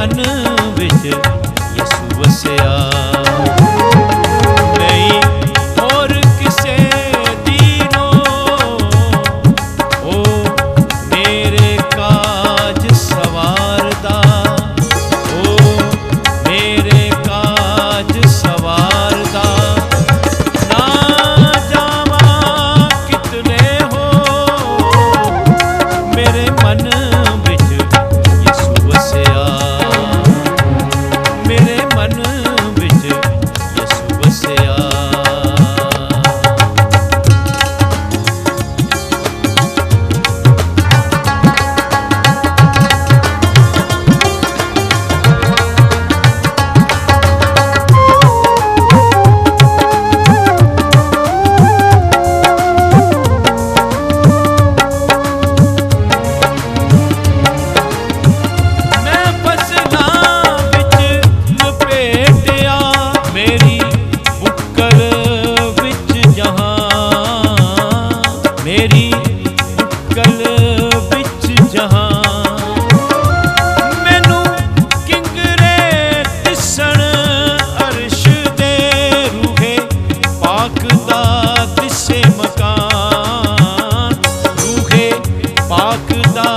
मन विच यसु वसिया। नहीं होर किसे दीनो ओ मेरे काज सवारदा, ओ मेरे काज सवारदा। ना जावा कितने हो मेरे मन विच यसु वसिया, मेरे मन विच यसु वसिया। मैं फसलां विच लपेटिया, मेरी बुक्कल विच जहां, मेरी बुक्कल विच जहां। मैनू किंगरे दिसण अर्श दे, रूहे पाक दा दिसे मकान, रूहे पाक दा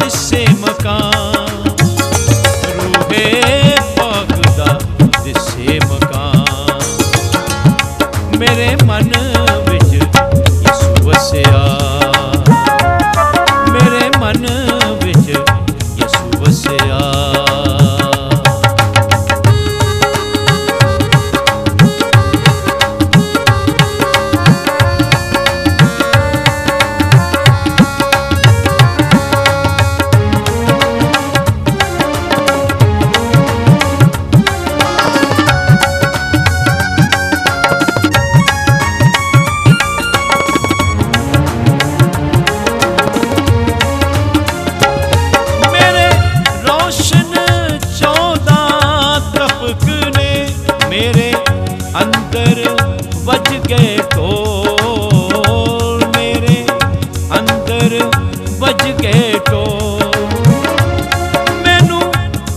दिसे मकान, रूहे पाक दा दिसे मकान। मेरे मन विच यसु वसिया, मेरे मन विच यसु वसिया। मेरे रोशन 14 तपकने, मेरे अंदर बज गए ढोल, मेरे अंदर बज गए ढोल। मैनू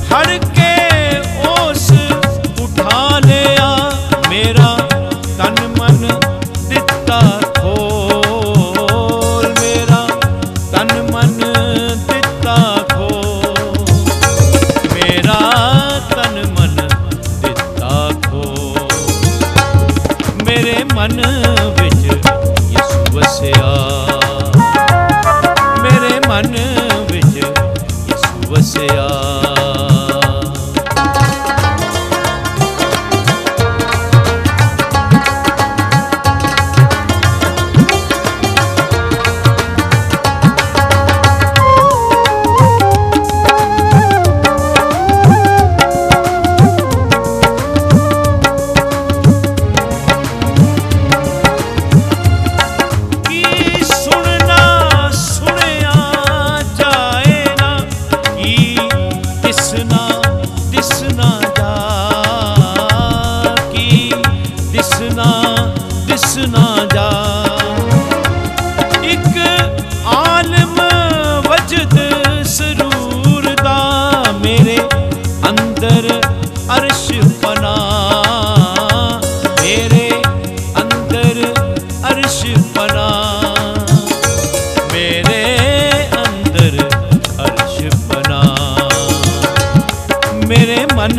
फड़ के ओस उठा लिया, मेरा तन मन दिता खोल, मेरा तन मन दिता खोल, मेरा तन मन दिता खोल। मेरे मन विच यसु वसिया, मेरे मन विच यसु वसिया। की सुनना सुनिया जाए ना, की दिसना दिसना जा, की दिसना दिसना जा। एक आलम वजद सरूर दा, मेरे अंदर अर्श बना, मेरे अंदर अर्श बना, मेरे अंदर अर्श बना। मेरे मन